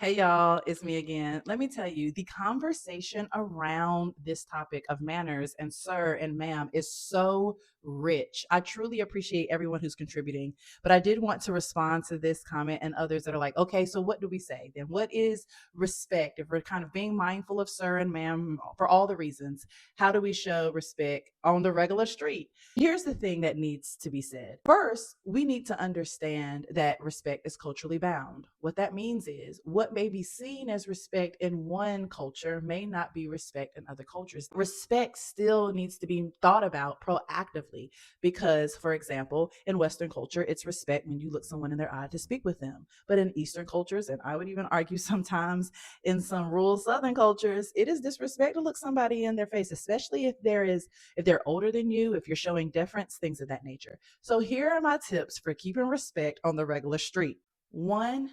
Hey y'all, it's me again. Let me tell you, the conversation around this topic of manners and sir and ma'am is so rich. I truly appreciate everyone who's contributing, but I did want to respond to this comment and others that are like, okay, so what do we say? Then what is respect? If we're kind of being mindful of sir and ma'am for all the reasons, how do we show respect on the regular street? Here's the thing that needs to be said. First, we need to understand that respect is culturally bound. What that means is what may be seen as respect in one culture may not be respect in other cultures. Respect still needs to be thought about proactively because, for example, in Western culture, it's respect when you look someone in their eye to speak with them. But in Eastern cultures, and I would even argue sometimes in some rural Southern cultures, it is disrespect to look somebody in their face, especially if they're older than you, if you're showing deference, things of that nature. So here are my tips for keeping respect on the regular street. One,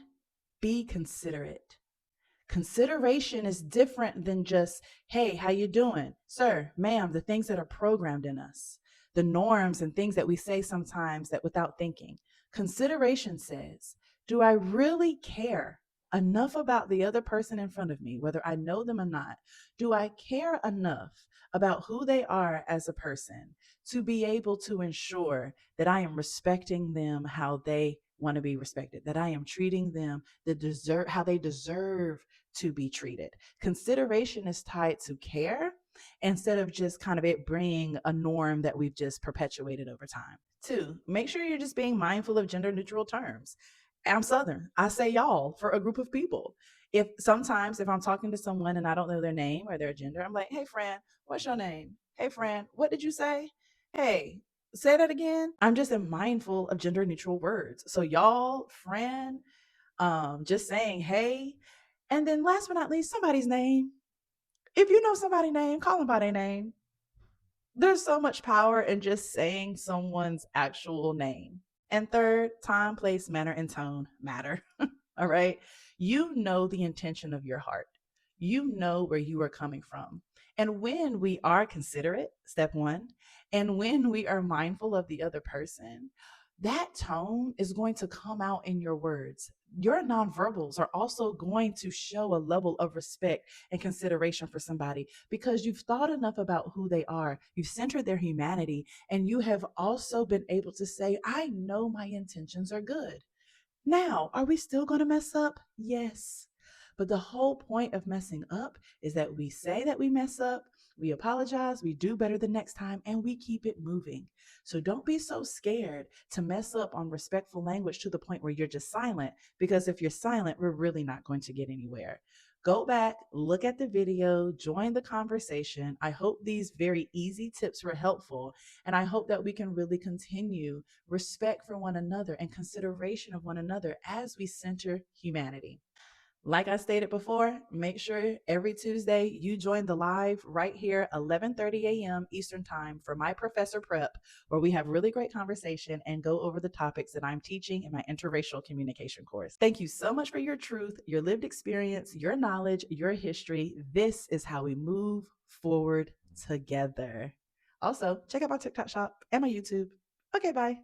be considerate. Consideration is different than just, hey, how you doing? Sir, ma'am, the things that are programmed in us, the norms and things that we say sometimes that without thinking. Consideration says, do I really care enough about the other person in front of me, whether I know them or not? Do I care enough about who they are as a person to be able to ensure that I am respecting them how they want to be respected, that I am treating them how they deserve to be treated. Consideration is tied to care instead of just kind of it bringing a norm that we've just perpetuated over time. Two, make sure you're just being mindful of gender neutral terms. I'm Southern. I say y'all for a group of people. If sometimes if I'm talking to someone and I don't know their name or their gender, I'm like, hey friend, what's your name? Hey friend, what did you say? Hey, say that again. I'm just mindful of gender neutral words. So y'all, friend, just saying hey, and then last but not least, somebody's name. If you know somebody's name, call them by their name. There's so much power in just saying someone's actual name. And third, time, place, manner, and tone matter. All right. You know the intention of your heart. You know where you are coming from. And when we are considerate, step one, and when we are mindful of the other person, that tone is going to come out in your words. Your nonverbals are also going to show a level of respect and consideration for somebody because you've thought enough about who they are, you've centered their humanity, and you have also been able to say, I know my intentions are good. Now, are we still going to mess up? Yes. But the whole point of messing up is that we say that we mess up, we apologize, we do better the next time, and we keep it moving. So don't be so scared to mess up on respectful language to the point where you're just silent, because if you're silent, we're really not going to get anywhere. Go back, look at the video, join the conversation. I hope these very easy tips were helpful, and I hope that we can really continue respect for one another and consideration of one another as we center humanity. Like I stated before, make sure every Tuesday you join the live right here 11:30 a.m. Eastern Time for my professor prep, where we have really great conversation and go over the topics that I'm teaching in my interracial communication course. Thank you so much for your truth, your lived experience, your knowledge, your history. This is how we move forward together. Also, check out my TikTok shop and my YouTube. Okay, bye.